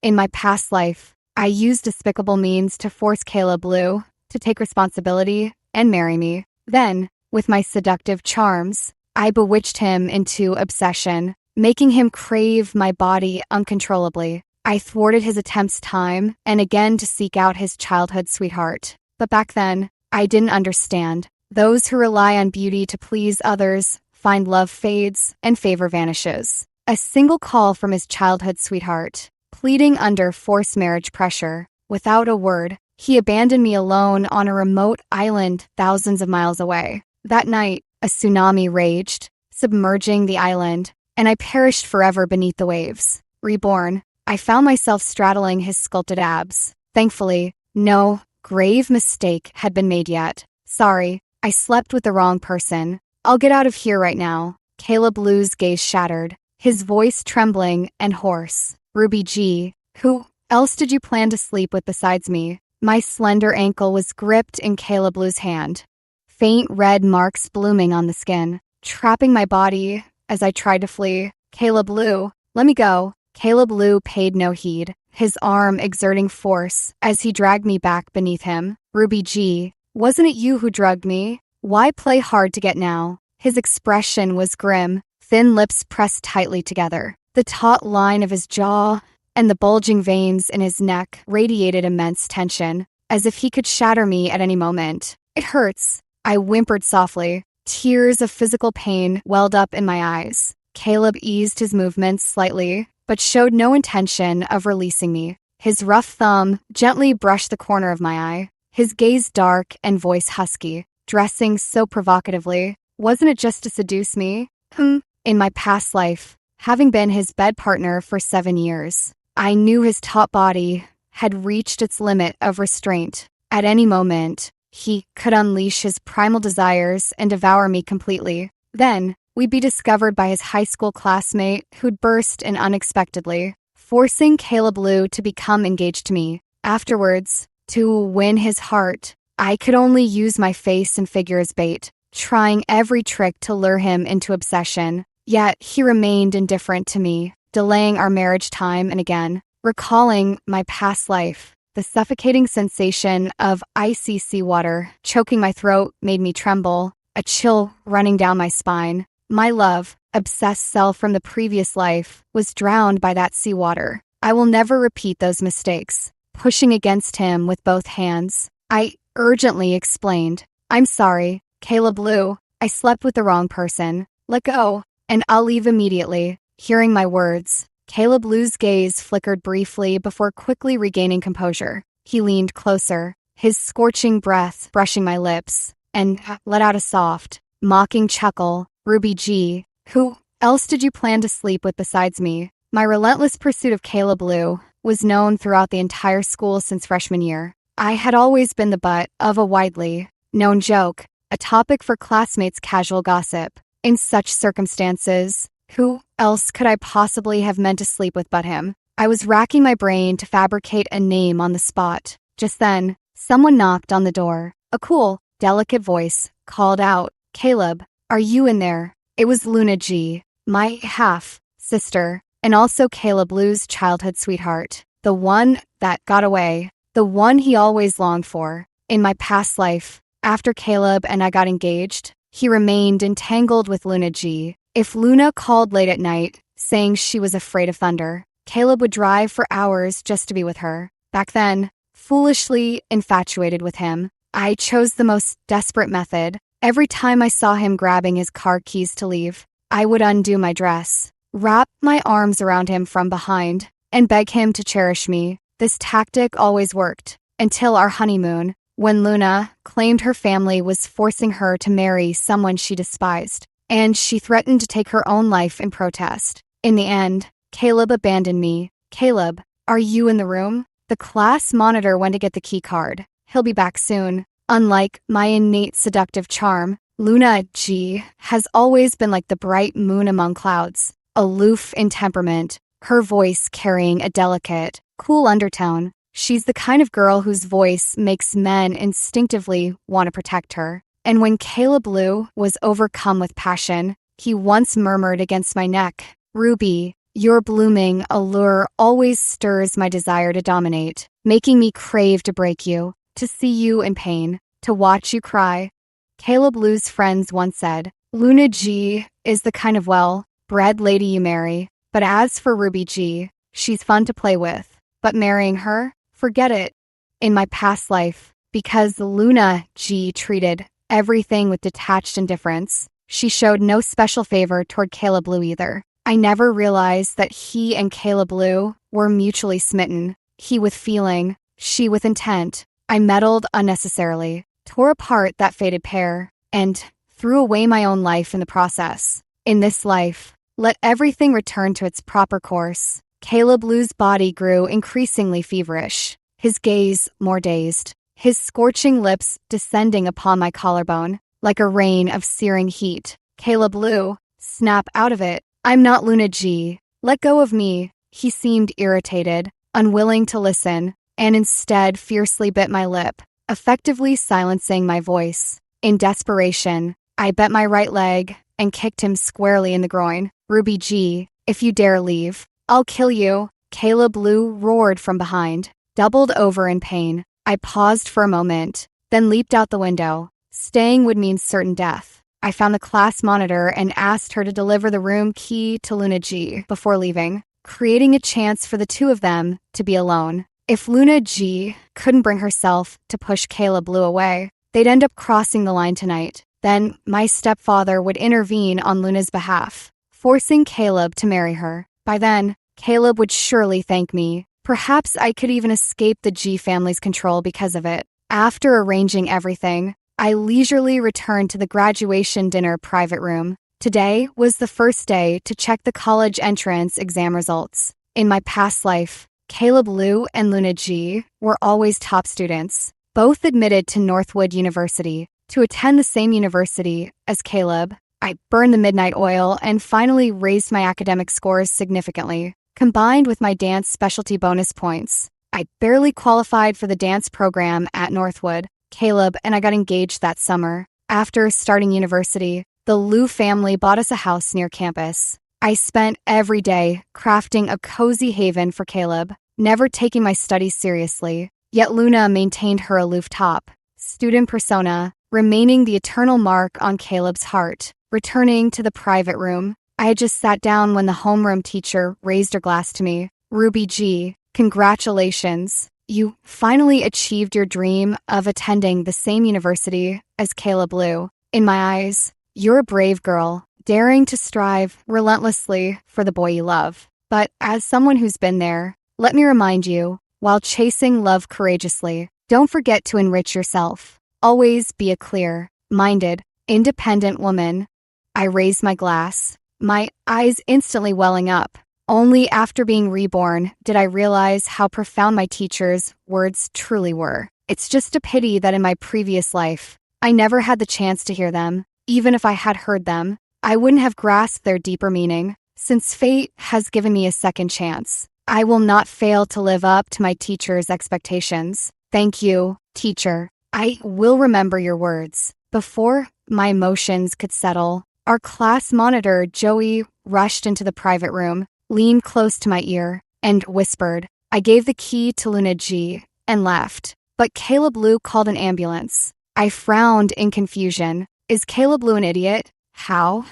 In my past life, I used despicable means to force Caleb Blue to take responsibility and marry me. Then, with my seductive charms, I bewitched him into obsession, making him crave my body uncontrollably. I thwarted his attempts time and again to seek out his childhood sweetheart. But back then, I didn't understand. Those who rely on beauty to please others find love fades and favor vanishes. A single call from his childhood sweetheart, pleading under forced marriage pressure. Without a word, he abandoned me alone on a remote island thousands of miles away. That night, a tsunami raged, submerging the island, and I perished forever beneath the waves. Reborn, I found myself straddling his sculpted abs. Thankfully, no grave mistake had been made yet. Sorry, I slept with the wrong person. I'll get out of here right now. Caleb Blue's gaze shattered, his voice trembling and hoarse. Ruby G, who else did you plan to sleep with besides me? My slender ankle was gripped in Caleb Blue's hand, faint red marks blooming on the skin, trapping my body as I tried to flee. Caleb Blue, let me go. Caleb Blue paid no heed, his arm exerting force as he dragged me back beneath him. Ruby G, wasn't it you who drugged me? Why play hard to get now? His expression was grim, thin lips pressed tightly together. The taut line of his jaw and the bulging veins in his neck radiated immense tension, as if he could shatter me at any moment. It hurts, I whimpered softly. Tears of physical pain welled up in my eyes. Caleb eased his movements slightly, but showed no intention of releasing me. His rough thumb gently brushed the corner of my eye, his gaze dark and voice husky, dressing so provocatively. Wasn't it just to seduce me? In my past life, having been his bed partner for 7 years, I knew his taut body had reached its limit of restraint. At any moment, he could unleash his primal desires and devour me completely. Then, we'd be discovered by his high school classmate who'd burst in unexpectedly, forcing Caleb Blue to become engaged to me. Afterwards, to win his heart, I could only use my face and figure as bait, trying every trick to lure him into obsession. Yet he remained indifferent to me, delaying our marriage time and again. Recalling my past life, the suffocating sensation of icy seawater choking my throat made me tremble, a chill running down my spine. My love, obsessed self from the previous life, was drowned by that seawater. I will never repeat those mistakes. Pushing against him with both hands, I urgently explained, I'm sorry, Caleb Blue, I slept with the wrong person. Let go, and I'll leave immediately. Hearing my words, Caleb Blue's gaze flickered briefly before quickly regaining composure. He leaned closer, his scorching breath brushing my lips, and let out a soft, mocking chuckle. Ruby G, who else did you plan to sleep with besides me? My relentless pursuit of Caleb Blue was known throughout the entire school since freshman year. I had always been the butt of a widely known joke, a topic for classmates' casual gossip. In such circumstances, who else could I possibly have meant to sleep with but him? I was racking my brain to fabricate a name on the spot. Just then, someone knocked on the door. A cool, delicate voice called out, Caleb, are you in there? It was Luna G, my half-sister, and also Caleb Blue's childhood sweetheart. The one that got away. The one he always longed for. In my past life, after Caleb and I got engaged, he remained entangled with Luna G. If Luna called late at night, saying she was afraid of thunder, Caleb would drive for hours just to be with her. Back then, foolishly infatuated with him, I chose the most desperate method. Every time I saw him grabbing his car keys to leave, I would undo my dress, wrap my arms around him from behind, and beg him to cherish me. This tactic always worked, until our honeymoon, when Luna claimed her family was forcing her to marry someone she despised, and she threatened to take her own life in protest. In the end, Caleb abandoned me. Caleb, are you in the room? The class monitor went to get the key card. He'll be back soon. Unlike my innate seductive charm, Luna G has always been like the bright moon among clouds, aloof in temperament, her voice carrying a delicate, cool undertone. She's the kind of girl whose voice makes men instinctively want to protect her. And when Caleb Blue was overcome with passion, he once murmured against my neck, Ruby, Your blooming allure always stirs my desire to dominate, making me crave to break you, to see you in pain, to watch you cry. Caleb Lou's friends once said, Luna G is the kind of well-bred lady you marry, but as for Ruby G, she's fun to play with, but marrying her? Forget it. In my past life, because Luna G treated everything with detached indifference, she showed no special favor toward Caleb Lou either. I never realized that he and Caleb Lou were mutually smitten, he with feeling, she with intent. I meddled unnecessarily, tore apart that fated pair, and threw away my own life in the process. In this life, let everything return to its proper course. Caleb Lou's body grew increasingly feverish, his gaze more dazed, his scorching lips descending upon my collarbone like a rain of searing heat. Caleb Lou, snap out of it. I'm not Luna G. Let go of me. He seemed irritated, unwilling to listen, and instead fiercely bit my lip, effectively silencing my voice. In desperation, I bent my right leg and kicked him squarely in the groin. Ruby G, if you dare leave, I'll kill you. Caleb Lou roared from behind, doubled over in pain. I paused for a moment, then leaped out the window. Staying would mean certain death. I found the class monitor and asked her to deliver the room key to Luna G before leaving, creating a chance for the two of them to be alone. If Luna G couldn't bring herself to push Caleb Lou away, they'd end up crossing the line tonight. Then my stepfather would intervene on Luna's behalf, forcing Caleb to marry her. By then, Caleb would surely thank me. Perhaps I could even escape the G family's control because of it. After arranging everything, I leisurely returned to the graduation dinner private room. Today was the first day to check the college entrance exam results. In my past life, Caleb Lou and Luna G were always top students, both admitted to Northwood University. To attend the same university as Caleb, I burned the midnight oil and finally raised my academic scores significantly. Combined with my dance specialty bonus points, I barely qualified for the dance program at Northwood. Caleb and I got engaged that summer. After starting university, the Lou family bought us a house near campus. I spent every day crafting a cozy haven for Caleb, never taking my studies seriously. Yet Luna maintained her aloof top, student persona, remaining the eternal mark on Caleb's heart. Returning to the private room, I had just sat down when the homeroom teacher raised her glass to me. Ruby G, congratulations. You finally achieved your dream of attending the same university as Caleb Lou. In my eyes, you're a brave girl, daring to strive relentlessly for the boy you love. But as someone who's been there, let me remind you, while chasing love courageously, don't forget to enrich yourself. Always be a clear-minded, independent woman. I raised my glass, my eyes instantly welling up. Only after being reborn did I realize how profound my teacher's words truly were. It's just a pity that in my previous life, I never had the chance to hear them. Even if I had heard them, I wouldn't have grasped their deeper meaning. Since fate has given me a second chance, I will not fail to live up to my teacher's expectations. Thank you, teacher. I will remember your words. Before my emotions could settle, our class monitor, Joey, rushed into the private room, leaned close to my ear, and whispered. I gave the key to Luna G and left, but Caleb Lou called an ambulance. I frowned in confusion. Is Caleb Lou an idiot? How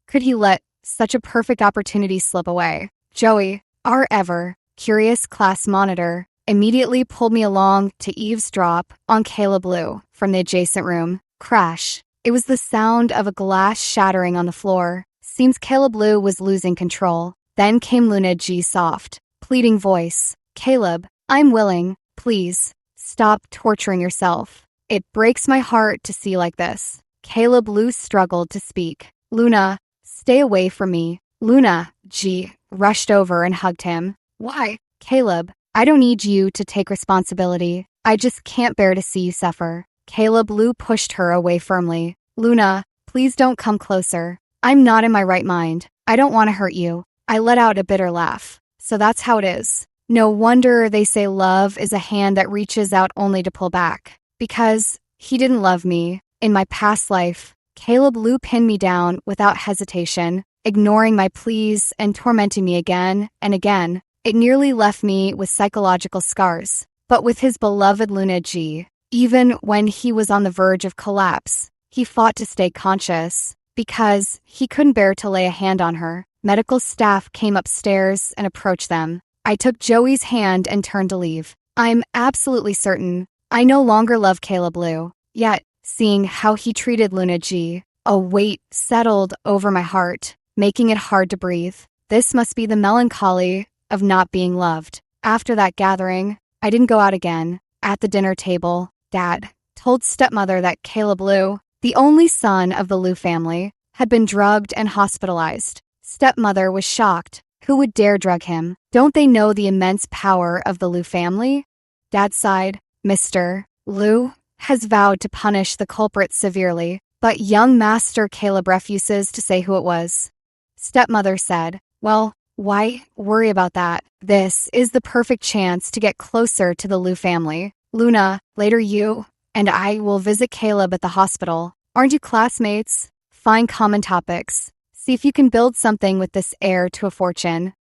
could he let such a perfect opportunity slip away? Joey, our ever-curious class monitor, immediately pulled me along to eavesdrop on Caleb Lou from the adjacent room. Crash. It was the sound of a glass shattering on the floor. Seems Caleb Lou was losing control. Then came Luna G's soft, pleading voice. Caleb, I'm willing. Please, stop torturing yourself. It breaks my heart to see like this. Caleb Lou struggled to speak. Luna, stay away from me. Luna G rushed over and hugged him. Why? Caleb, I don't need you to take responsibility. I just can't bear to see you suffer. Caleb Lou pushed her away firmly. Luna, please don't come closer. I'm not in my right mind. I don't want to hurt you. I let out a bitter laugh. So that's how it is. No wonder they say love is a hand that reaches out only to pull back. Because he didn't love me. In my past life, Caleb Lou pinned me down without hesitation, ignoring my pleas and tormenting me again and again. It nearly left me with psychological scars. But with his beloved Luna G, even when he was on the verge of collapse, he fought to stay conscious because he couldn't bear to lay a hand on her. Medical staff came upstairs and approached them. I took Joey's hand and turned to leave. I'm absolutely certain I no longer love Caleb Lou. Yet, seeing how he treated Luna G, a weight settled over my heart, making it hard to breathe. This must be the melancholy of not being loved. After that gathering, I didn't go out again. At the dinner table, Dad told stepmother that Caleb Lou, the only son of the Lou family, had been drugged and hospitalized. Stepmother was shocked. Who would dare drug him? Don't they know the immense power of the Lou family? Dad sighed. Mr. Lou has vowed to punish the culprit severely, but young Master Caleb refuses to say who it was. Stepmother said, well, why worry about that? This is the perfect chance to get closer to the Lou family. Luna, later you and I will visit Caleb at the hospital. Aren't you classmates? Find common topics. See if you can build something with this heir to a fortune.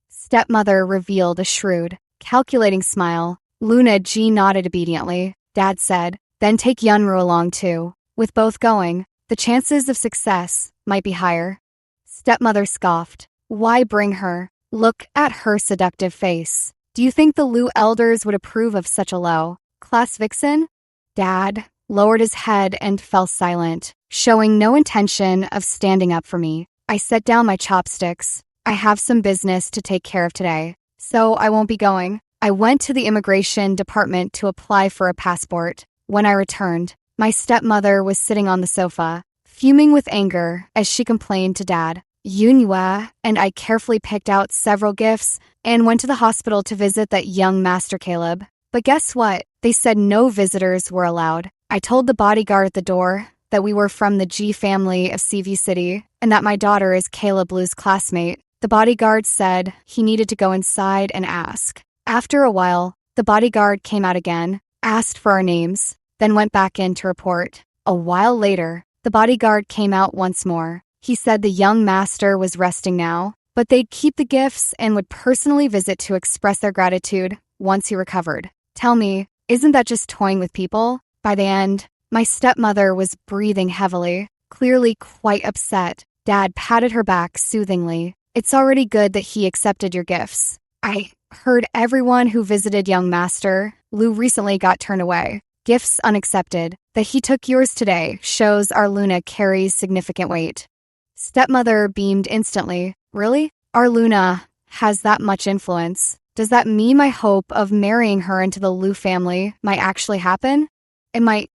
Stepmother revealed a shrewd, calculating smile. Luna G nodded obediently. Dad said, then take Yunru along too. With both going, the chances of success might be higher. Stepmother scoffed. Why bring her? Look at her seductive face. Do you think the Lou elders would approve of such a low-class vixen? Dad lowered his head and fell silent, showing no intention of standing up for me. I set down my chopsticks. I have some business to take care of today, so I won't be going. I went to the immigration department to apply for a passport. When I returned, my stepmother was sitting on the sofa, fuming with anger as she complained to Dad. Yunhua and I carefully picked out several gifts and went to the hospital to visit that young Master Caleb. But guess what? They said no visitors were allowed. I told the bodyguard at the door that we were from the G family of Seaview City and that my daughter is Caleb Lou's classmate. The bodyguard said he needed to go inside and ask. After a while, the bodyguard came out again, asked for our names, then went back in to report. A while later, the bodyguard came out once more. He said the young master was resting now, but they'd keep the gifts and would personally visit to express their gratitude once he recovered. Tell me, isn't that just toying with people? By the end, my stepmother was breathing heavily, clearly quite upset. Dad patted her back soothingly. It's already good that he accepted your gifts. I heard everyone who visited young Master Lou recently got turned away. Gifts unaccepted. That he took yours today shows our Luna carries significant weight. Stepmother beamed instantly. Really? Our Luna has that much influence. Does that mean my hope of marrying her into the Lou family might actually happen? It might.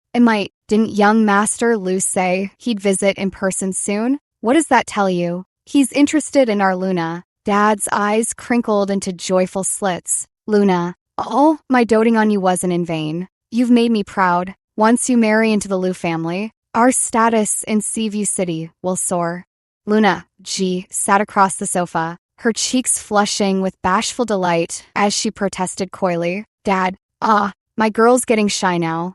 Didn't young Master Lou say he'd visit in person soon? What does that tell you? He's interested in our Luna. Dad's eyes crinkled into joyful slits. Luna, all my doting on you wasn't in vain. You've made me proud. Once you marry into the Lou family, our status in Seaview City will soar. Luna G sat across the sofa, her cheeks flushing with bashful delight as she protested coyly. Dad, my girl's getting shy now.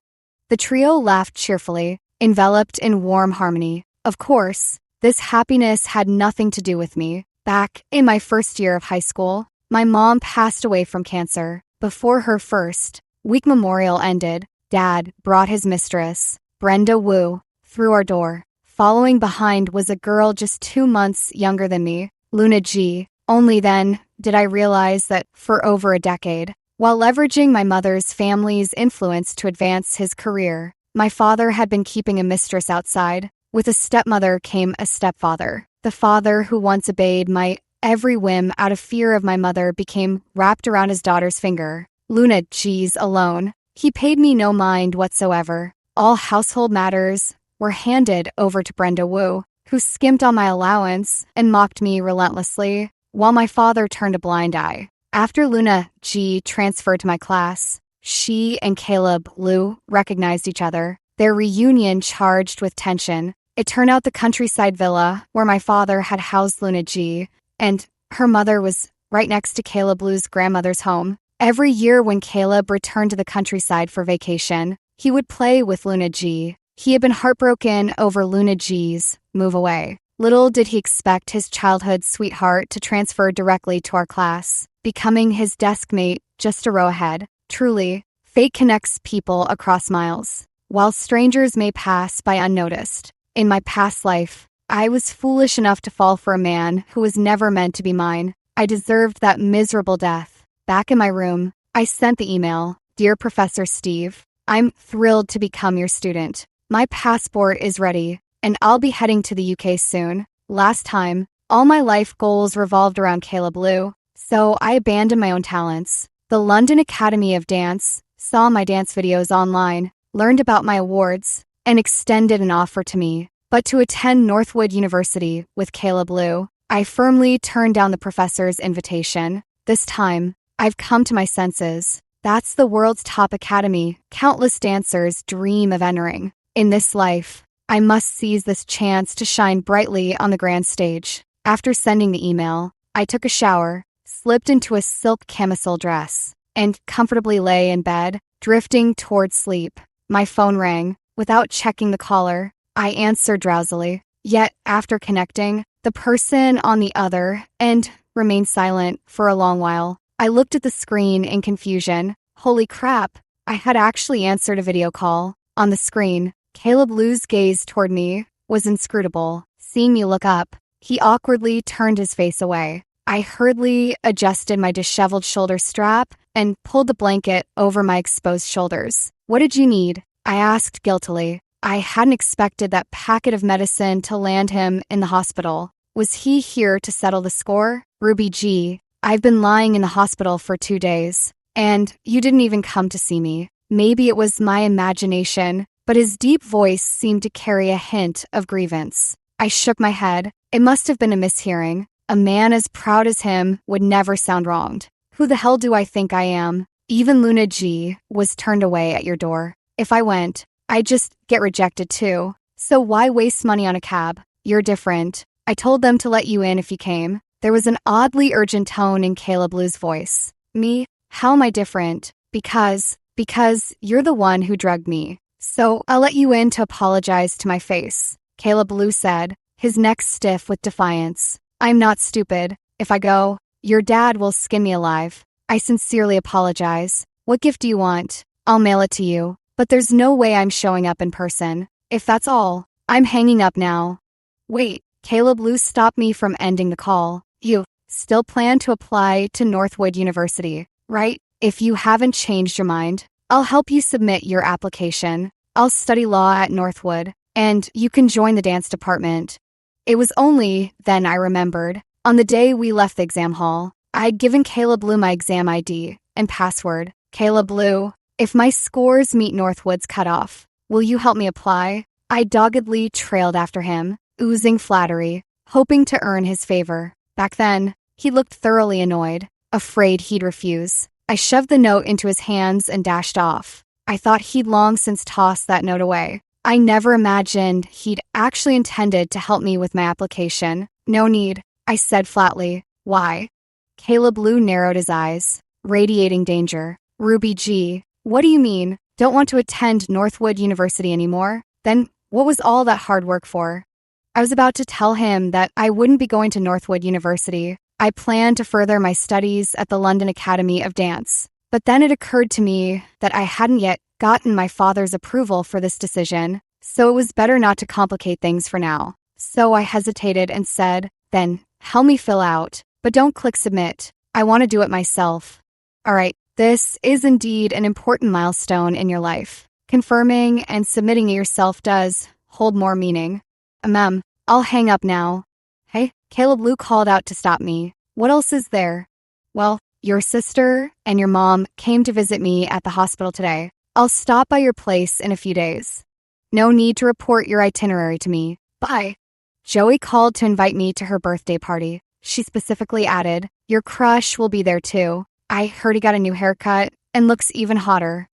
The trio laughed cheerfully, enveloped in warm harmony. Of course, this happiness had nothing to do with me. Back in my first year of high school, my mom passed away from cancer. Before her first week memorial ended, Dad brought his mistress, Brenda Wu, through our door. Following behind was a girl just 2 months younger than me, Luna G. Only then did I realize that for over a decade, while leveraging my mother's family's influence to advance his career, my father had been keeping a mistress outside. With a stepmother came a stepfather. The father who once obeyed my every whim out of fear of my mother became wrapped around his daughter's finger. Luna G's alone. He paid me no mind whatsoever. All household matters were handed over to Brenda Wu, who skimped on my allowance and mocked me relentlessly, while my father turned a blind eye. After Luna G transferred to my class, she and Caleb Lou recognized each other, their reunion charged with tension. It turned out the countryside villa where my father had housed Luna G, and her mother was right next to Caleb Lou's grandmother's home. Every year when Caleb returned to the countryside for vacation, he would play with Luna G. He had been heartbroken over Luna G's move away. Little did he expect his childhood sweetheart to transfer directly to our class, becoming his desk mate just a row ahead. Truly, fate connects people across miles, while strangers may pass by unnoticed. In my past life, I was foolish enough to fall for a man who was never meant to be mine. I deserved that miserable death. Back in my room, I sent the email. Dear Professor Steve, I'm thrilled to become your student. My passport is ready, and I'll be heading to the UK soon. Last time, all my life goals revolved around Caleb Liu, so I abandoned my own talents. The London Academy of Dance saw my dance videos online, learned about my awards, and extended an offer to me. But to attend Northwood University with Caleb Liu, I firmly turned down the professor's invitation. This time, I've come to my senses. That's the world's top academy countless dancers dream of entering. In this life, I must seize this chance to shine brightly on the grand stage. After sending the email, I took a shower, slipped into a silk camisole dress, and comfortably lay in bed, drifting towards sleep. My phone rang. Without checking the caller, I answered drowsily. Yet, after connecting, the person on the other end remained silent for a long while. I looked at the screen in confusion. Holy crap, I had actually answered a video call. On the screen, Caleb Liu's gaze toward me was inscrutable. Seeing me look up, he awkwardly turned his face away. I hurriedly adjusted my disheveled shoulder strap and pulled the blanket over my exposed shoulders. What did you need? I asked guiltily. I hadn't expected that packet of medicine to land him in the hospital. Was he here to settle the score? Ruby G, I've been lying in the hospital for 2 days, and you didn't even come to see me. Maybe it was my imagination, but his deep voice seemed to carry a hint of grievance. I shook my head. It must have been a mishearing. A man as proud as him would never sound wronged. Who the hell do I think I am? Even Luna G was turned away at your door. If I went, I'd just get rejected too. So why waste money on a cab? You're different. I told them to let you in if you came. There was an oddly urgent tone in Caleb Liu's voice. Me? How am I different? Because you're the one who drugged me. So I'll let you in to apologize to my face, Caleb Liu said, his neck stiff with defiance. I'm not stupid. If I go, your dad will skin me alive. I sincerely apologize. What gift do you want? I'll mail it to you. But there's no way I'm showing up in person. If that's all, I'm hanging up now. Wait, Caleb Liu stopped me from ending the call. You still plan to apply to Northwood University, right? If you haven't changed your mind, I'll help you submit your application. I'll study law at Northwood, and you can join the dance department. It was only then I remembered. On the day we left the exam hall, I'd given Caleb Liu my exam ID and password. Caleb Liu, if my scores meet Northwood's cutoff, will you help me apply? I doggedly trailed after him, oozing flattery, hoping to earn his favor. Back then, he looked thoroughly annoyed, afraid he'd refuse. I shoved the note into his hands and dashed off. I thought he'd long since tossed that note away. I never imagined he'd actually intended to help me with my application. No need, I said flatly. Why? Caleb Liu narrowed his eyes, radiating danger. Ruby G, what do you mean? Don't want to attend Northwood University anymore? Then what was all that hard work for? I was about to tell him that I wouldn't be going to Northwood University. I planned to further my studies at the London Academy of Dance. But then it occurred to me that I hadn't yet gotten my father's approval for this decision, so it was better not to complicate things for now. So I hesitated and said, then, help me fill out, but don't click submit. I want to do it myself. All right, this is indeed an important milestone in your life. Confirming and submitting it yourself does hold more meaning. I'll hang up now. Hey, Caleb Liu called out to stop me. What else is there? Well, your sister and your mom came to visit me at the hospital today. I'll stop by your place in a few days. No need to report your itinerary to me. Bye. Joey called to invite me to her birthday party. She specifically added, your crush will be there too. I heard he got a new haircut and looks even hotter.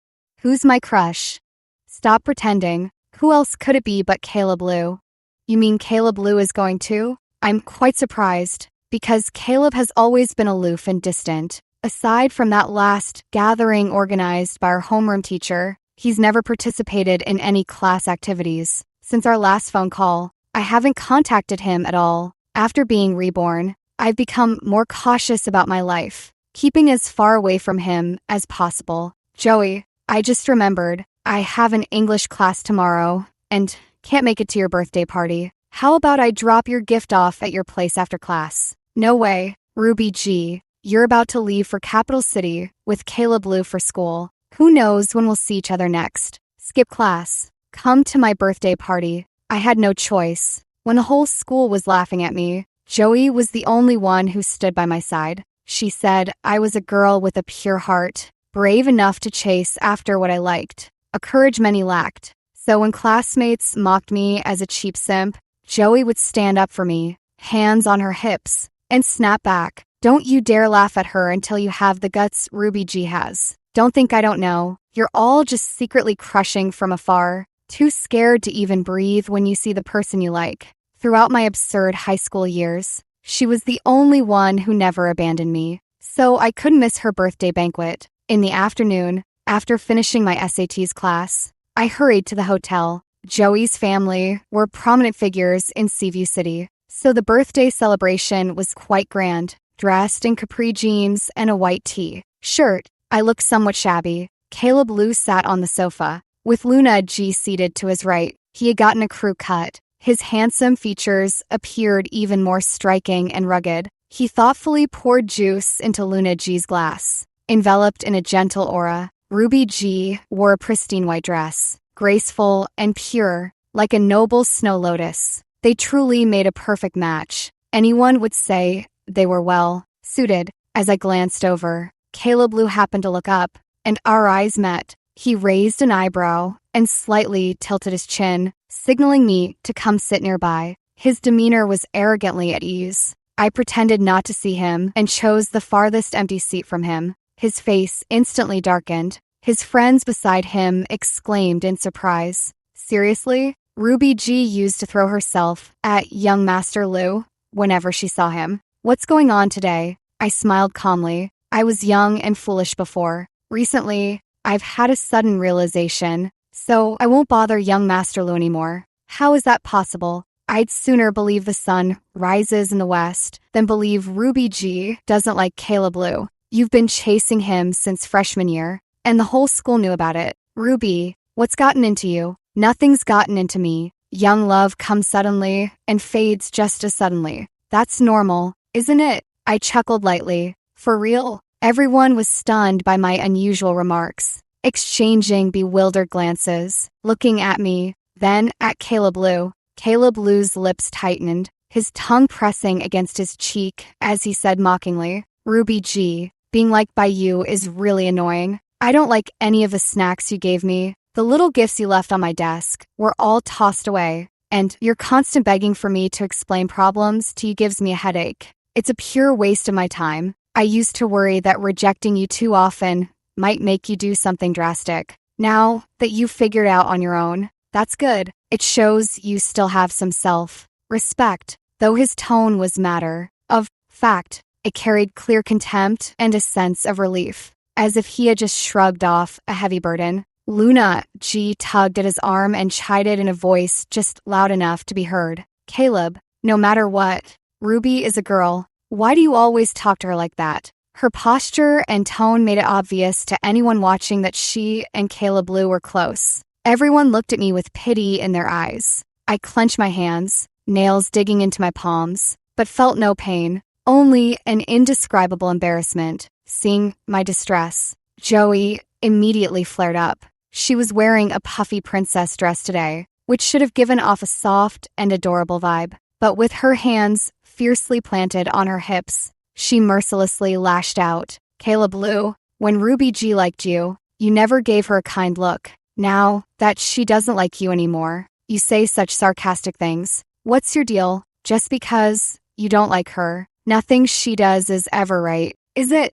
Who's my crush? Stop pretending. Who else could it be but Caleb Liu? You mean Caleb Liu is going too? I'm quite surprised, because Caleb has always been aloof and distant. Aside from that last gathering organized by our homeroom teacher, he's never participated in any class activities. Since our last phone call, I haven't contacted him at all. After being reborn, I've become more cautious about my life, keeping as far away from him as possible. Joey, I just remembered, I have an English class tomorrow and can't make it to your birthday party. How about I drop your gift off at your place after class? No way, Ruby G. You're about to leave for Capital City with Caleb Lou for school. Who knows when we'll see each other next? Skip class. Come to my birthday party. I had no choice. When the whole school was laughing at me, Joey was the only one who stood by my side. She said I was a girl with a pure heart, brave enough to chase after what I liked, a courage many lacked. So when classmates mocked me as a cheap simp, Joey would stand up for me, hands on her hips, and snap back. Don't you dare laugh at her until you have the guts Ruby G has. Don't think I don't know. You're all just secretly crushing from afar, too scared to even breathe when you see the person you like. Throughout my absurd high school years, she was the only one who never abandoned me, so I couldn't miss her birthday banquet. In the afternoon, after finishing my SATs class, I hurried to the hotel. Joey's family were prominent figures in Seaview City, so the birthday celebration was quite grand. Dressed in capri jeans and a white shirt, I looked somewhat shabby. Caleb Lou sat on the sofa, with Luna G seated to his right. He had gotten a crew cut. His handsome features appeared even more striking and rugged. He thoughtfully poured juice into Luna G's glass. Enveloped in a gentle aura, Ruby G wore a pristine white dress, graceful and pure, like a noble snow lotus. They truly made a perfect match. Anyone would say they were well suited. As I glanced over, Caleb Lou happened to look up, and our eyes met. He raised an eyebrow and slightly tilted his chin, signaling me to come sit nearby. His demeanor was arrogantly at ease. I pretended not to see him and chose the farthest empty seat from him. His face instantly darkened. His friends beside him exclaimed in surprise. Seriously? Ruby G used to throw herself at young Master Lou whenever she saw him. What's going on today? I smiled calmly. I was young and foolish before. Recently, I've had a sudden realization, so I won't bother young Master Lou anymore. How is that possible? I'd sooner believe the sun rises in the west than believe Ruby G doesn't like Caleb Lou. You've been chasing him since freshman year, and the whole school knew about it. Ruby, what's gotten into you? Nothing's gotten into me. Young love comes suddenly and fades just as suddenly. That's normal, isn't it? I chuckled lightly. For real? Everyone was stunned by my unusual remarks, exchanging bewildered glances, looking at me, then at Caleb Lou. Caleb Lou's lips tightened, his tongue pressing against his cheek as he said mockingly, Ruby G, being liked by you is really annoying. I don't like any of the snacks you gave me. The little gifts you left on my desk were all tossed away, and your constant begging for me to explain problems to you gives me a headache. It's a pure waste of my time. I used to worry that rejecting you too often might make you do something drastic. Now that you've figured out on your own, that's good. It shows you still have some self-respect. Though his tone was matter of fact, it carried clear contempt and a sense of relief, as if he had just shrugged off a heavy burden. Luna G tugged at his arm and chided in a voice just loud enough to be heard. Caleb, no matter what, Ruby is a girl. Why do you always talk to her like that? Her posture and tone made it obvious to anyone watching that she and Caleb Lou were close. Everyone looked at me with pity in their eyes. I clenched my hands, nails digging into my palms, but felt no pain, only an indescribable embarrassment, seeing my distress. Joey immediately flared up. She was wearing a puffy princess dress today, which should have given off a soft and adorable vibe. But with her hands fiercely planted on her hips, she mercilessly lashed out. Caleb Lou, when Ruby G liked you, you never gave her a kind look. Now that she doesn't like you anymore, you say such sarcastic things. What's your deal? Just because you don't like her, nothing she does is ever right, is it?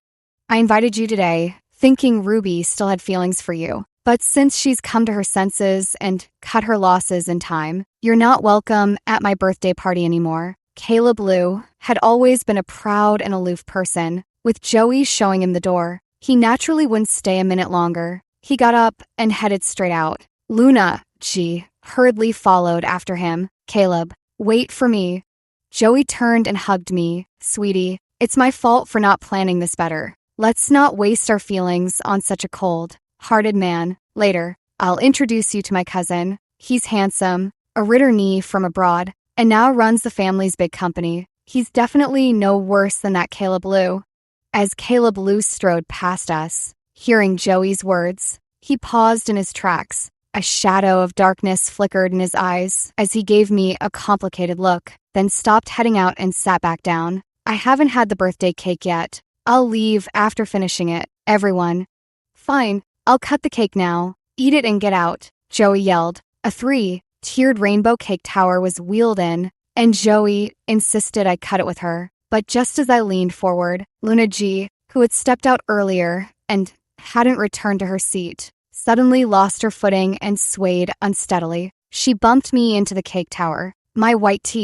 I invited you today, thinking Ruby still had feelings for you. But since she's come to her senses and cut her losses in time, you're not welcome at my birthday party anymore. Caleb Lou had always been a proud and aloof person. With Joey showing him the door, he naturally wouldn't stay a minute longer. He got up and headed straight out. Luna G hurriedly followed after him. Caleb, Wait for me. Joey turned and hugged me. Sweetie, it's my fault for not planning this better. Let's not waste our feelings on such a cold-hearted man. Later, I'll introduce you to my cousin. He's handsome, a Ritter from abroad, and now runs the family's big company. He's definitely no worse than that Caleb Lou. As Caleb Lou strode past us, hearing Joey's words, he paused in his tracks. A shadow of darkness flickered in his eyes as he gave me a complicated look, then stopped heading out and sat back down. I haven't had the birthday cake yet. I'll leave after finishing it, everyone. Fine, I'll cut the cake now. Eat it and get out, Joey yelled. A 3-tiered rainbow cake tower was wheeled in, and Joey insisted I cut it with her. But just as I leaned forward, Luna G, who had stepped out earlier and hadn't returned to her seat, suddenly lost her footing and swayed unsteadily. She bumped me into the cake tower. My white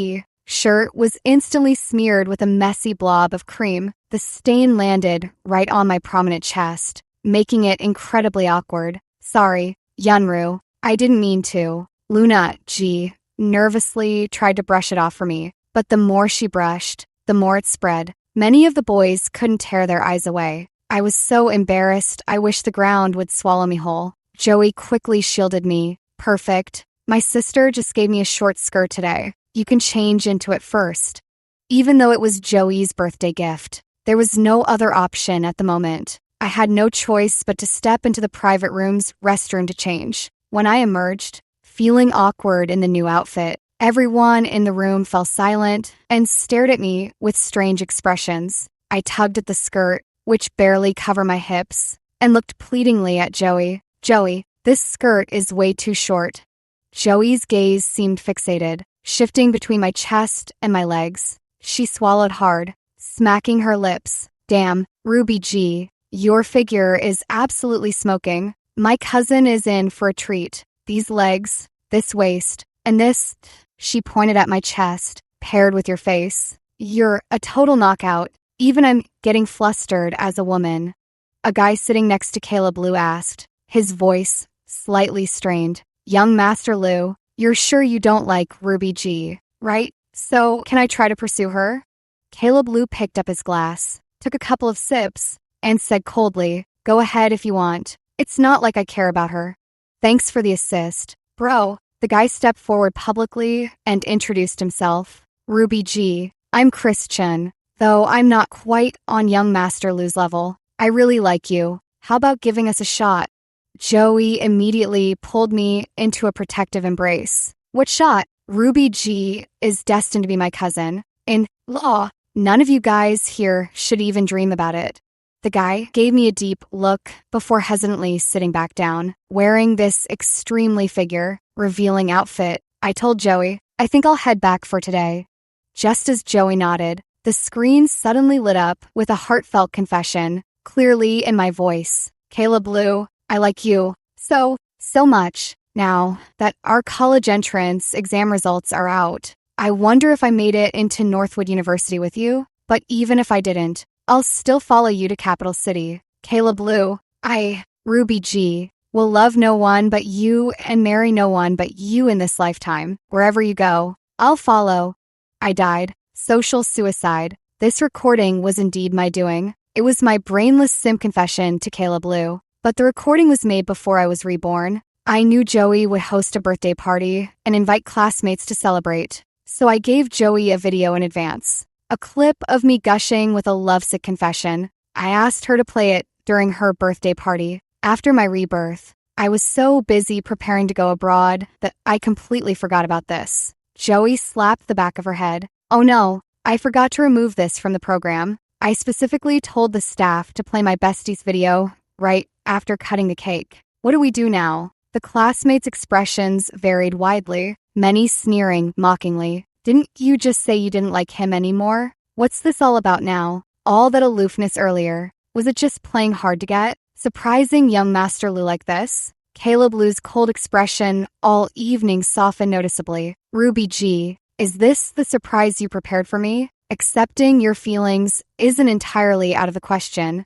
shirt was instantly smeared with a messy blob of cream. The stain landed right on my prominent chest, making it incredibly awkward. Sorry, Yunru, I didn't mean to. Luna G nervously tried to brush it off for me, but the more she brushed, the more it spread. Many of the boys couldn't tear their eyes away. I was so embarrassed, I wished the ground would swallow me whole. Joey quickly shielded me. Perfect. My sister just gave me a short skirt today. You can change into it first. Even though it was Joey's birthday gift, there was no other option at the moment. I had no choice but to step into the private room's restroom to change. When I emerged, feeling awkward in the new outfit, everyone in the room fell silent and stared at me with strange expressions. I tugged at the skirt, which barely covered my hips, and looked pleadingly at Joey. Joey, this skirt is way too short. Joey's gaze seemed fixated, shifting between my chest and my legs. She swallowed hard, smacking her lips. Damn, Ruby G, your figure is absolutely smoking. My cousin is in for a treat. These legs, this waist, and this, she pointed at my chest, paired with your face. You're a total knockout. Even I'm getting flustered as a woman. A guy sitting next to Caleb Lou asked, his voice slightly strained. Young Master Lou, you're sure you don't like Ruby G, right? So, can I try to pursue her? Caleb Lou picked up his glass, took a couple of sips, and said coldly, go ahead if you want. It's not like I care about her. Thanks for the assist. Bro, the guy stepped forward publicly and introduced himself. Ruby G, I'm Christian. Though I'm not quite on young Master Lou's level. I really like you. How about giving us a shot? Joey immediately pulled me into a protective embrace. What shot? Ruby G is destined to be my cousin. In law, none of you guys here should even dream about it. The guy gave me a deep look before hesitantly sitting back down, wearing this extremely revealing outfit. I told Joey, I think I'll head back for today. Just as Joey nodded, the screen suddenly lit up with a heartfelt confession, clearly in my voice. Caleb Lou, I like you so much. Now that our college entrance exam results are out, I wonder if I made it into Northwood University with you, but even if I didn't, I'll still follow you to Capital City. Caleb Lou, Ruby G, will love no one but you and marry no one but you in this lifetime. Wherever you go, I'll follow. I died. Social suicide. This recording was indeed my doing. It was my brainless sim confession to Caleb Lou, but the recording was made before I was reborn. I knew Joey would host a birthday party and invite classmates to celebrate, so I gave Joey a video in advance. A clip of me gushing with a lovesick confession. I asked her to play it during her birthday party. After my rebirth, I was so busy preparing to go abroad that I completely forgot about this. Joey slapped the back of her head. Oh no, I forgot to remove this from the program. I specifically told the staff to play my bestie's video right after cutting the cake. What do we do now? The classmates' expressions varied widely, many sneering mockingly. Didn't you just say you didn't like him anymore? What's this all about now? All that aloofness earlier. Was it just playing hard to get? Surprising young Master Lou like this? Caleb Lou's cold expression all evening softened noticeably. Ruby G, is this the surprise you prepared for me? Accepting your feelings isn't entirely out of the question.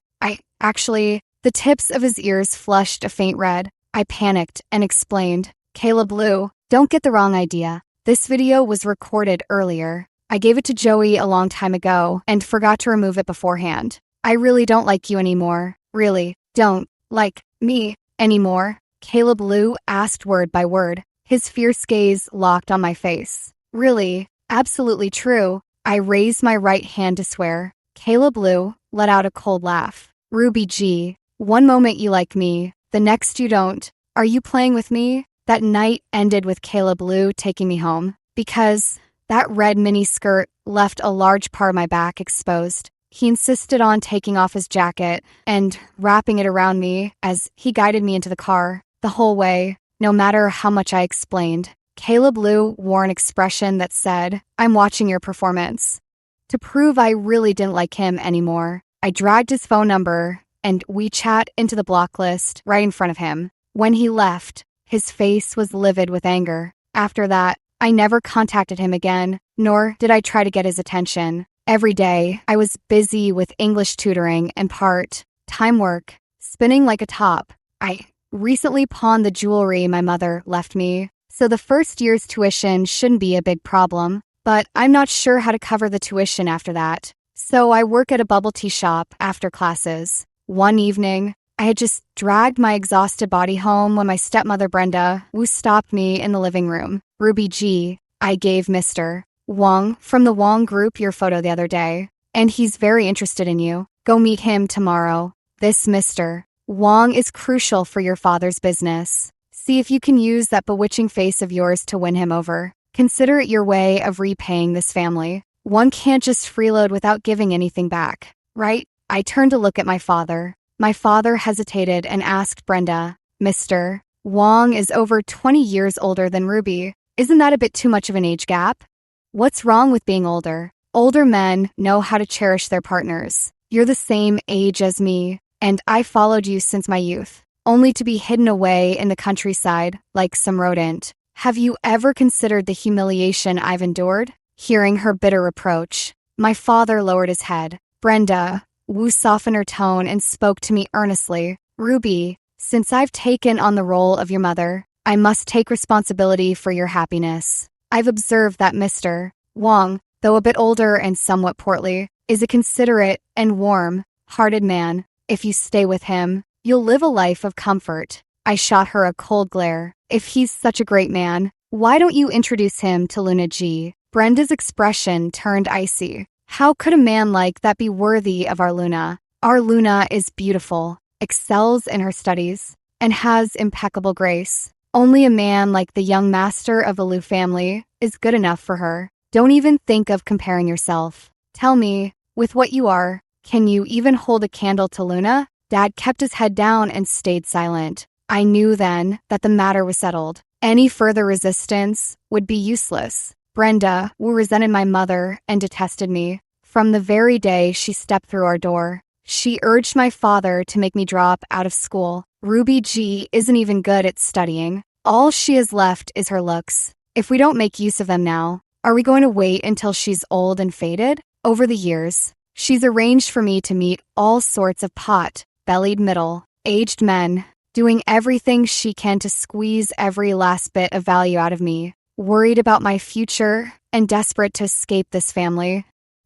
The tips of his ears flushed a faint red. I panicked and explained. Caleb Lou, don't get the wrong idea. This video was recorded earlier. I gave it to Joey a long time ago and forgot to remove it beforehand. I really don't like you anymore. Really, don't like me anymore. Caleb Lou asked word by word, his fierce gaze locked on my face. Really, absolutely true. I raised my right hand to swear. Caleb Lou let out a cold laugh. Ruby G, one moment you like me, the next you don't. Are you playing with me? That night ended with Caleb Lou taking me home because that red mini skirt left a large part of my back exposed. He insisted on taking off his jacket and wrapping it around me as he guided me into the car. The whole way, no matter how much I explained, Caleb Lou wore an expression that said, "I'm watching your performance." To prove I really didn't like him anymore, I dragged his phone number and WeChat into the block list right in front of him. When he left, his face was livid with anger. After that, I never contacted him again, nor did I try to get his attention. Every day, I was busy with English tutoring and part-time work, spinning like a top. I recently pawned the jewelry my mother left me, so the first year's tuition shouldn't be a big problem, but I'm not sure how to cover the tuition after that. So I work at a bubble tea shop after classes. One evening, I had just dragged my exhausted body home when my stepmother Brenda stopped me in the living room. Ruby G, I gave Mr. Wong from the Wong group your photo the other day, and he's very interested in you. Go meet him tomorrow. This Mr. Wong is crucial for your father's business. See if you can use that bewitching face of yours to win him over. Consider it your way of repaying this family. One can't just freeload without giving anything back, right? I turned to look at my father. My father hesitated and asked Brenda, "Mr. Wong is over 20 years older than Ruby. Isn't that a bit too much of an age gap?" "What's wrong with being older? Older men know how to cherish their partners. You're the same age as me, and I followed you since my youth, only to be hidden away in the countryside like some rodent. Have you ever considered the humiliation I've endured?" Hearing her bitter reproach, my father lowered his head. Brenda softened her tone and spoke to me earnestly. "Ruby, since I've taken on the role of your mother, I must take responsibility for your happiness. I've observed that Mr. Wong, though a bit older and somewhat portly, is a considerate and warm-hearted man. If you stay with him, you'll live a life of comfort." I shot her a cold glare. "If he's such a great man, why don't you introduce him to Luna G?" Brenda's expression turned icy. "How could a man like that be worthy of our Luna? Our Luna is beautiful, excels in her studies, and has impeccable grace. Only a man like the young master of the Liu family is good enough for her. Don't even think of comparing yourself. Tell me, with what you are, can you even hold a candle to Luna?" Dad kept his head down and stayed silent. I knew then that the matter was settled. Any further resistance would be useless. Brenda, who resented my mother and detested me, from the very day she stepped through our door. She urged my father to make me drop out of school. Ruby G isn't even good at studying. All she has left is her looks. If we don't make use of them now, are we going to wait until she's old and faded? Over the years, she's arranged for me to meet all sorts of pot-bellied middle-aged men, doing everything she can to squeeze every last bit of value out of me. Worried about my future and desperate to escape this family,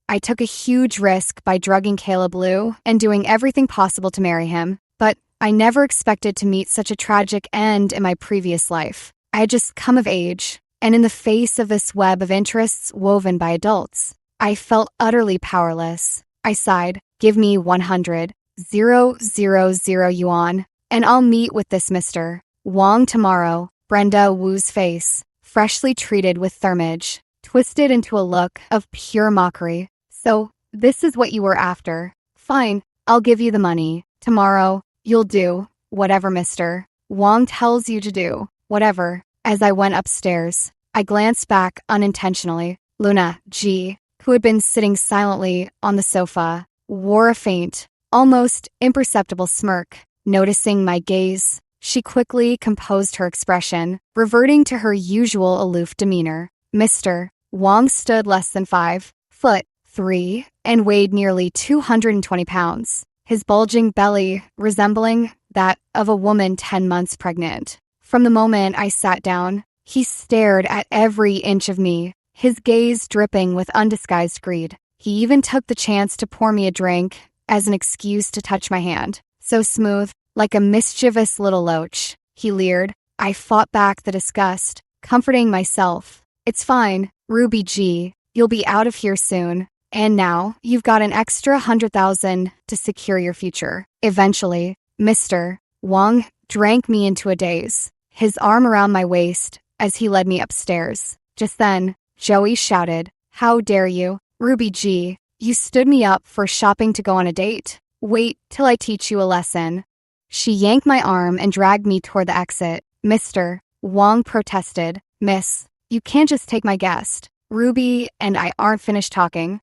I took a huge risk by drugging Caleb Lou and doing everything possible to marry him, but I never expected to meet such a tragic end in my previous life. I had just come of age, and in the face of this web of interests woven by adults, I felt utterly powerless. I sighed, "Give me 100,000 yuan, and I'll meet with this Mr. Wong tomorrow." Brenda Wu's face, freshly treated with thermage, twisted into a look of pure mockery. "So, this is what you were after. Fine, I'll give you the money. Tomorrow, you'll do whatever Mr. Wong tells you to do, whatever." As I went upstairs, I glanced back unintentionally. Luna G, who had been sitting silently on the sofa, wore a faint, almost imperceptible smirk. Noticing my gaze, she quickly composed her expression, reverting to her usual aloof demeanor. Mr. Wong stood less than 5'3" and weighed nearly 220 pounds, his bulging belly resembling that of a woman 10 months pregnant. From the moment I sat down, He stared at every inch of me, his gaze dripping with undisguised greed. He even took the chance to pour me a drink as an excuse to touch my hand. So smooth, like a mischievous little loach. He leered. I fought back the disgust, comforting myself. It's fine, Ruby G. You'll be out of here soon. And now, you've got an extra 100,000 to secure your future. Eventually, Mr. Wang drank me into a daze, his arm around my waist as he led me upstairs. Just then, Joey shouted, "How dare you, Ruby G. You stood me up for shopping to go on a date. Wait till I teach you a lesson." She yanked my arm and dragged me toward the exit. Mr. Wang protested, "Miss, you can't just take my guest. Ruby and I aren't finished talking."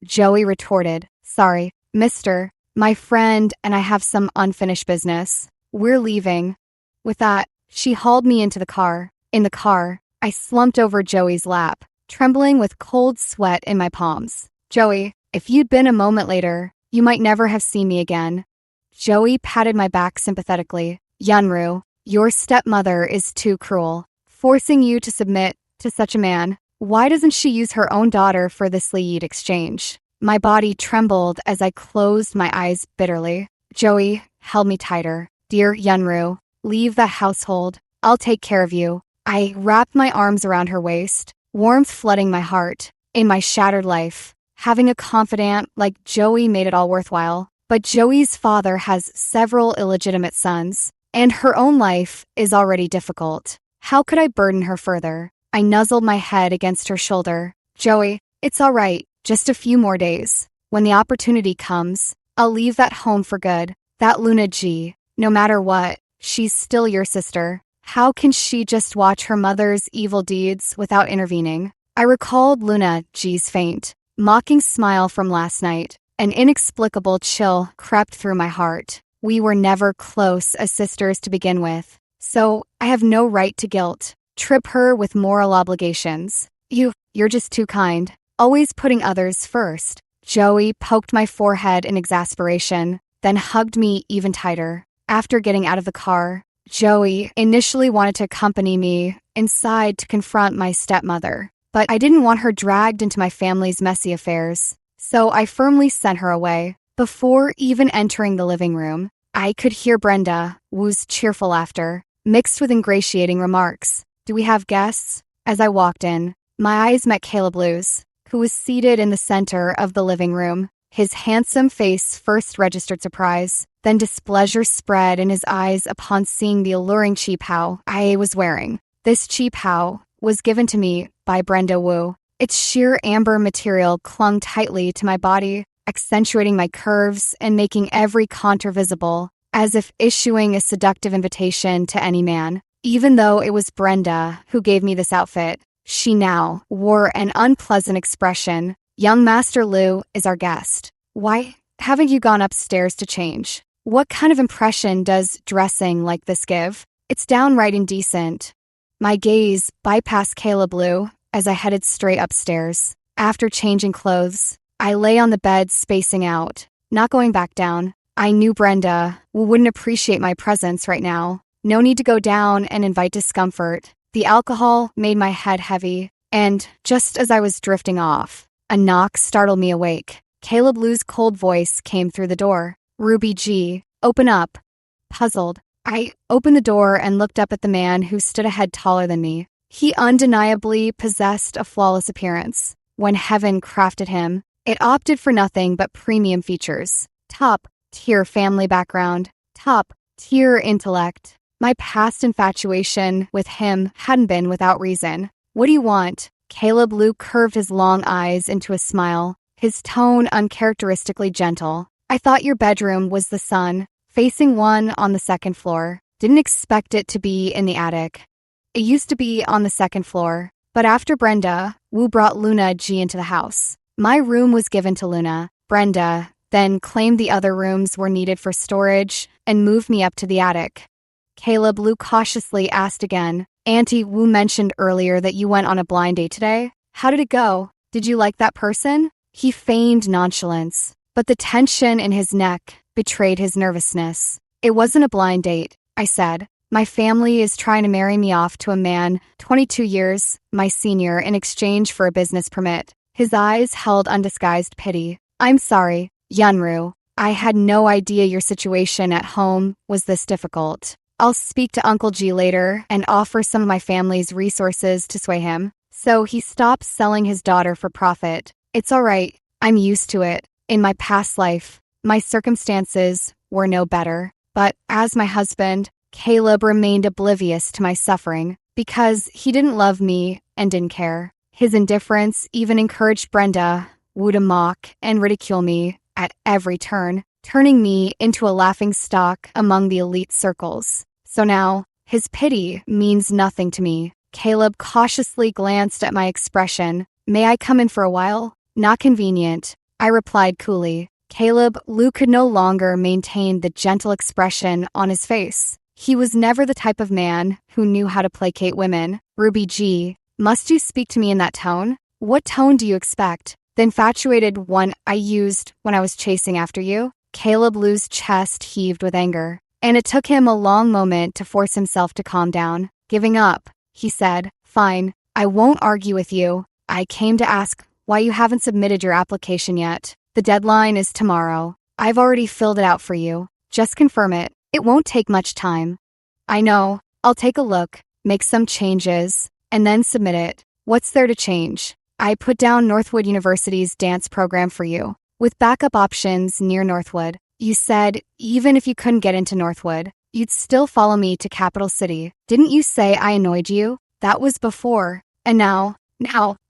Joey retorted, "Sorry, Mr. My friend and I have some unfinished business. We're leaving." With that, she hauled me into the car. In the car, I slumped over Joey's lap, trembling with cold sweat in my palms. "Joey, if you'd been a moment later, you might never have seen me again." Joey patted my back sympathetically. "Yunru, your stepmother is too cruel, forcing you to submit to such a man. Why doesn't she use her own daughter for this lead exchange?" My body trembled as I closed my eyes bitterly. Joey held me tighter. "Dear Yunru, leave the household. I'll take care of you." I wrapped my arms around her waist, warmth flooding my heart. In my shattered life, having a confidant like Joey made it all worthwhile. But Joey's father has several illegitimate sons, and her own life is already difficult. How could I burden her further? I nuzzled my head against her shoulder. "Joey, it's all right. Just a few more days. When the opportunity comes, I'll leave that home for good. That Luna G, no matter what, she's still your sister. How can she just watch her mother's evil deeds without intervening?" I recalled Luna G's faint, mocking smile from last night. An inexplicable chill crept through my heart. We were never close as sisters to begin with, so I have no right to guilt. Trip her with moral obligations. You're just too kind, always putting others first. Joey poked my forehead in exasperation, then hugged me even tighter. After getting out of the car, Joey initially wanted to accompany me inside to confront my stepmother, but I didn't want her dragged into my family's messy affairs, so I firmly sent her away. Before even entering the living room, I could hear Brenda Wu's cheerful laughter, mixed with ingratiating remarks. "Do we have guests?" As I walked in, my eyes met Caleb Lu's, who was seated in the center of the living room. His handsome face first registered surprise, then displeasure spread in his eyes upon seeing the alluring cheapao I was wearing. This cheapao was given to me by Brenda Wu. Its sheer amber material clung tightly to my body, accentuating my curves and making every contour visible, as if issuing a seductive invitation to any man. Even though it was Brenda who gave me this outfit, she now wore an unpleasant expression. "Young Master Lu is our guest. Why haven't you gone upstairs to change? What kind of impression does dressing like this give? It's downright indecent." My gaze bypassed Caleb Lu as I headed straight upstairs. After changing clothes, I lay on the bed spacing out, not going back down. I knew Brenda wouldn't appreciate my presence right now. No need to go down and invite discomfort. The alcohol made my head heavy, and just as I was drifting off, a knock startled me awake. Caleb Lu's cold voice came through the door. "Ruby G, open up." Puzzled, I opened the door and looked up at the man who stood a head taller than me. He undeniably possessed a flawless appearance. When heaven crafted him, it opted for nothing but premium features. Top-tier family background, top-tier intellect. My past infatuation with him hadn't been without reason. "What do you want?" Caleb Lu curved his long eyes into a smile, his tone uncharacteristically gentle. "I thought your bedroom was the sun, facing one on the second floor. Didn't expect it to be in the attic. It used to be on the second floor, but after Brenda, Wu brought Luna G into the house. My room was given to Luna. Brenda then claimed the other rooms were needed for storage and moved me up to the attic." Caleb Lu cautiously asked again, "Auntie Wu mentioned earlier that you went on a blind date today. How did it go? Did you like that person?" He feigned nonchalance, but the tension in his neck betrayed his nervousness. "It wasn't a blind date," I said. My family is trying to marry me off to a man 22 years, my senior, in exchange for a business permit. His eyes held undisguised pity. I'm sorry, Yunru. I had no idea your situation at home was this difficult. I'll speak to Uncle G later and offer some of my family's resources to sway him. So he stops selling his daughter for profit. It's all right. I'm used to it. In my past life, my circumstances were no better. But as my husband, Caleb remained oblivious to my suffering because he didn't love me and didn't care. His indifference even encouraged Brenda Wu to mock and ridicule me at every turn, turning me into a laughingstock among the elite circles. So now, his pity means nothing to me. Caleb cautiously glanced at my expression. May I come in for a while? Not convenient, I replied coolly. Caleb Lu could no longer maintain the gentle expression on his face. He was never the type of man who knew how to placate women. Ruby G, must you speak to me in that tone? What tone do you expect? The infatuated one I used when I was chasing after you? Caleb Lu's chest heaved with anger, and it took him a long moment to force himself to calm down. Giving up, he said, fine, I won't argue with you. I came to ask why you haven't submitted your application yet. The deadline is tomorrow. I've already filled it out for you. Just confirm it. It won't take much time. I know. I'll take a look, make some changes, and then submit it. What's there to change? I put down Northwood University's dance program for you, with backup options near Northwood. You said even if you couldn't get into Northwood, you'd still follow me to Capital City. Didn't you say I annoyed you? That was before. And now,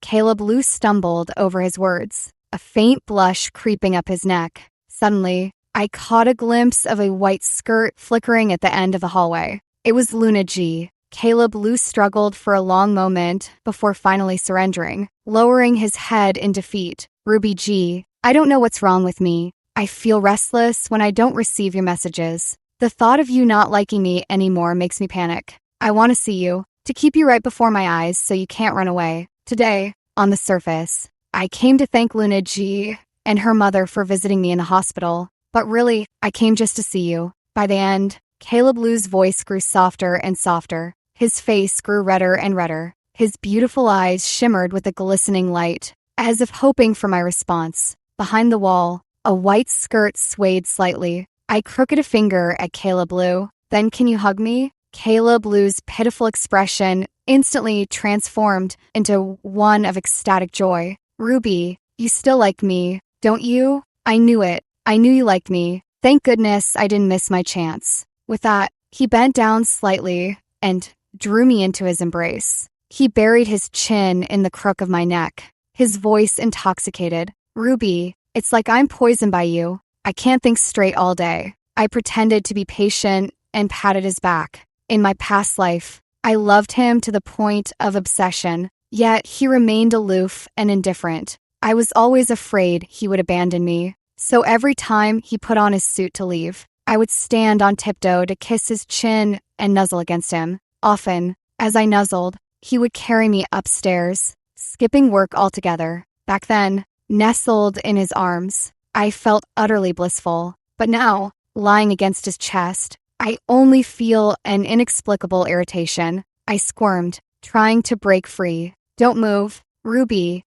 Caleb Lu stumbled over his words, a faint blush creeping up his neck. Suddenly, I caught a glimpse of a white skirt flickering at the end of the hallway. It was Luna G. Caleb Lu struggled for a long moment before finally surrendering, lowering his head in defeat. Ruby G, I don't know what's wrong with me. I feel restless when I don't receive your messages. The thought of you not liking me anymore makes me panic. I want to see you, to keep you right before my eyes so you can't run away. Today, on the surface, I came to thank Luna G and her mother for visiting me in the hospital. But really, I came just to see you. By the end, Caleb Lu's voice grew softer and softer. His face grew redder and redder. His beautiful eyes shimmered with a glistening light, as if hoping for my response. Behind the wall, a white skirt swayed slightly. I crooked a finger at Caleb Lu. Then can you hug me? Caleb Lu's pitiful expression instantly transformed into one of ecstatic joy. Ruby, you still like me, don't you? I knew it. I knew you liked me. Thank goodness I didn't miss my chance. With that, he bent down slightly and drew me into his embrace. He buried his chin in the crook of my neck, his voice intoxicated. Ruby, it's like I'm poisoned by you. I can't think straight all day. I pretended to be patient and patted his back. In my past life, I loved him to the point of obsession, yet he remained aloof and indifferent. I was always afraid he would abandon me. So every time he put on his suit to leave, I would stand on tiptoe to kiss his chin and nuzzle against him. Often, as I nuzzled, he would carry me upstairs, skipping work altogether. Back then, nestled in his arms, I felt utterly blissful. But now, lying against his chest, I only feel an inexplicable irritation. I squirmed, trying to break free. Don't move, Ruby.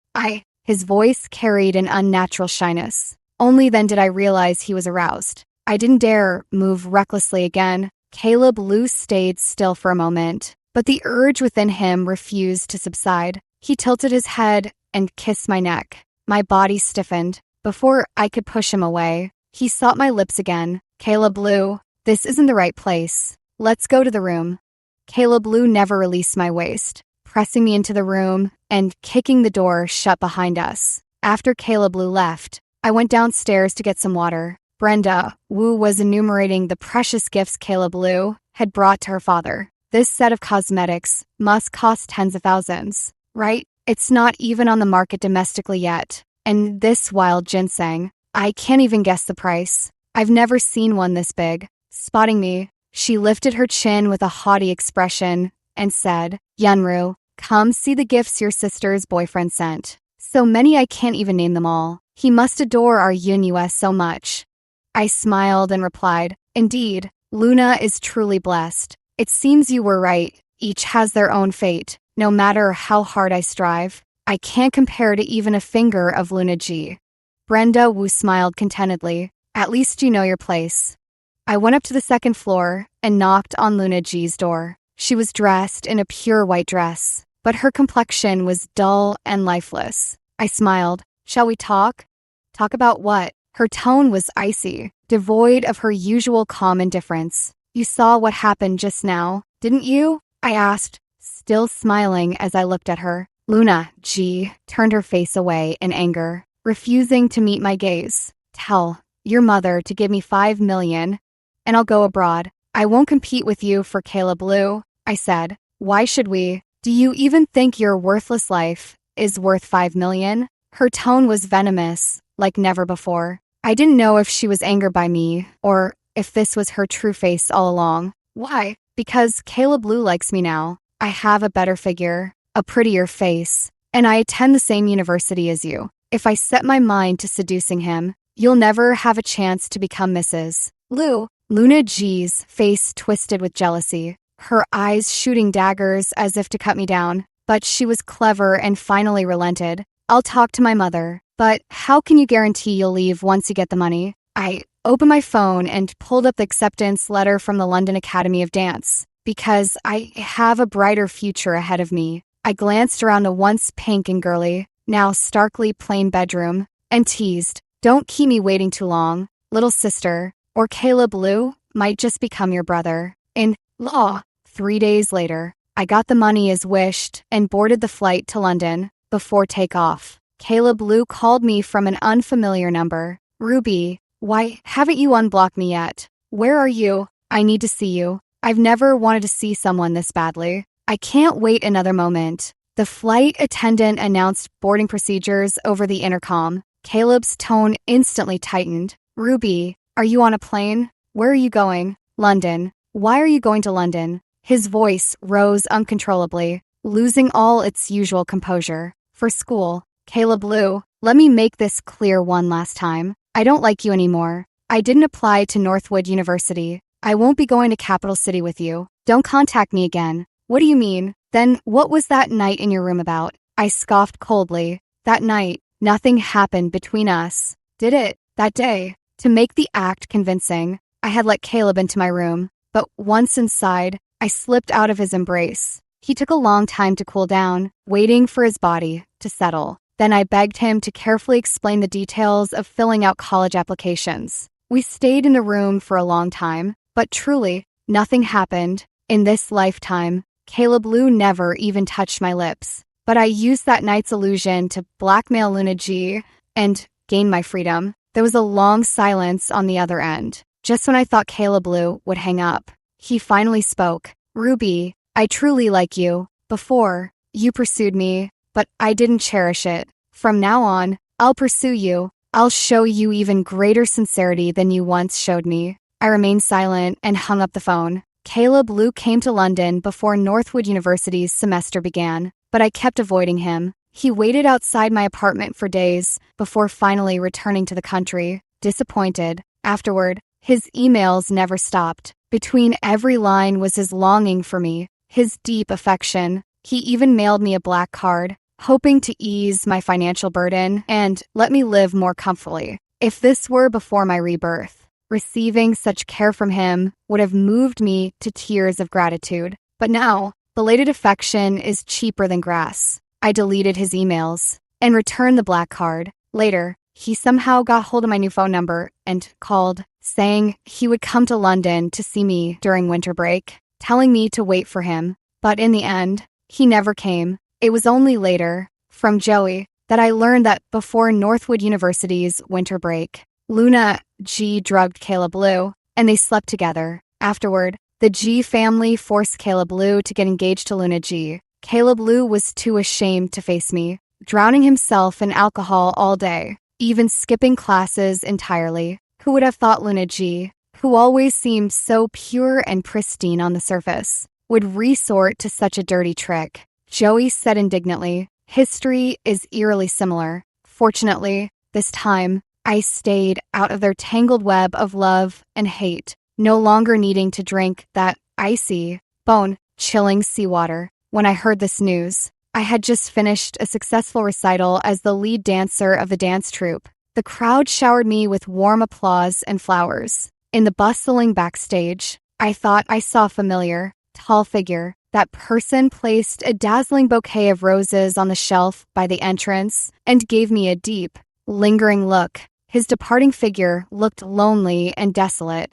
His voice carried an unnatural shyness. Only then did I realize he was aroused. I didn't dare move recklessly again. Caleb Lu stayed still for a moment, but the urge within him refused to subside. He tilted his head and kissed my neck. My body stiffened. Before I could push him away, he sought my lips again. Caleb Lu, this isn't the right place. Let's go to the room. Caleb Lu never released my waist, pressing me into the room and kicking the door shut behind us. After Caleb Lu left, I went downstairs to get some water. Brenda Wu was enumerating the precious gifts Caleb Lu had brought to her father. This set of cosmetics must cost tens of thousands, right? It's not even on the market domestically yet. And this wild ginseng, I can't even guess the price. I've never seen one this big. Spotting me, she lifted her chin with a haughty expression and said, Yunru, come see the gifts your sister's boyfriend sent. So many I can't even name them all. He must adore our Yun-US so much. I smiled and replied, indeed, Luna is truly blessed. It seems you were right. Each has their own fate. No matter how hard I strive, I can't compare to even a finger of Luna G. Brenda Wu smiled contentedly. At least you know your place. I went up to the second floor and knocked on Luna G's door. She was dressed in a pure white dress, but her complexion was dull and lifeless. I smiled. Shall we talk? Talk about what? Her tone was icy, devoid of her usual calm indifference. You saw what happened just now, didn't you? I asked, still smiling as I looked at her. Luna G turned her face away in anger, refusing to meet my gaze. Tell your mother to give me $5 million, and I'll go abroad. I won't compete with you for Caleb Blue, I said. Why should we? Do you even think your worthless life is worth $5 million? Her tone was venomous, like never before. I didn't know if she was angered by me, or if this was her true face all along. Why? Because Caleb Blue likes me now. I have a better figure, a prettier face, and I attend the same university as you. If I set my mind to seducing him, you'll never have a chance to become Mrs. Lou. Luna G's face twisted with jealousy, her eyes shooting daggers as if to cut me down. But she was clever and finally relented. I'll talk to my mother, but how can you guarantee you'll leave once you get the money? I opened my phone and pulled up the acceptance letter from the London Academy of Dance, because I have a brighter future ahead of me. I glanced around the once pink and girly, now starkly plain bedroom, and teased, don't keep me waiting too long, little sister, or Caleb Blue might just become your brother. In law. 3 days later, I got the money as wished and boarded the flight to London. Before takeoff, Caleb Blue called me from an unfamiliar number. Ruby, why haven't you unblocked me yet? Where are you? I need to see you. I've never wanted to see someone this badly. I can't wait another moment. The flight attendant announced boarding procedures over the intercom. Caleb's tone instantly tightened. Ruby, are you on a plane? Where are you going? London. Why are you going to London? His voice rose uncontrollably, losing all its usual composure. For school. Caleb Blue, let me make this clear one last time. I don't like you anymore. I didn't apply to Northwood University. I won't be going to Capital City with you. Don't contact me again. What do you mean? Then what was that night in your room about? I scoffed coldly. That night, nothing happened between us. Did it? That day. To make the act convincing, I had let Caleb into my room, but once inside, I slipped out of his embrace. He took a long time to cool down, waiting for his body to settle. Then I begged him to carefully explain the details of filling out college applications. We stayed in the room for a long time, but truly, nothing happened. In this lifetime, Caleb Lou never even touched my lips. But I used that night's illusion to blackmail Luna G and gain my freedom. There was a long silence on the other end. Just when I thought Caleb Lou would hang up, he finally spoke. Ruby, I truly like you. Before, you pursued me, but I didn't cherish it. From now on, I'll pursue you. I'll show you even greater sincerity than you once showed me. I remained silent and hung up the phone. Caleb Lou came to London before Northwood University's semester began, but I kept avoiding him. He waited outside my apartment for days before finally returning to the country, disappointed. Afterward, his emails never stopped. Between every line was his longing for me, his deep affection. He even mailed me a black card, hoping to ease my financial burden and let me live more comfortably. If this were before my rebirth, receiving such care from him would have moved me to tears of gratitude. But now, belated affection is cheaper than grass. I deleted his emails and returned the black card. Later, he somehow got hold of my new phone number and called, saying he would come to London to see me during winter break, telling me to wait for him. But in the end, he never came. It was only later, from Joey, that I learned that before Northwood University's winter break, Luna G drugged Caleb Lou, and they slept together. Afterward, the G family forced Caleb Lou to get engaged to Luna G. Caleb Lou was too ashamed to face me, drowning himself in alcohol all day, even skipping classes entirely. Who would have thought Luna G, who always seemed so pure and pristine on the surface, would resort to such a dirty trick? Joey said indignantly, history is eerily similar. Fortunately, this time, I stayed out of their tangled web of love and hate, no longer needing to drink that icy, Bone, chilling seawater. When I heard this news, I had just finished a successful recital as the lead dancer of the dance troupe. The crowd showered me with warm applause and flowers. In the bustling backstage, I thought I saw a familiar, tall figure. That person placed a dazzling bouquet of roses on the shelf by the entrance and gave me a deep, lingering look. His departing figure looked lonely and desolate.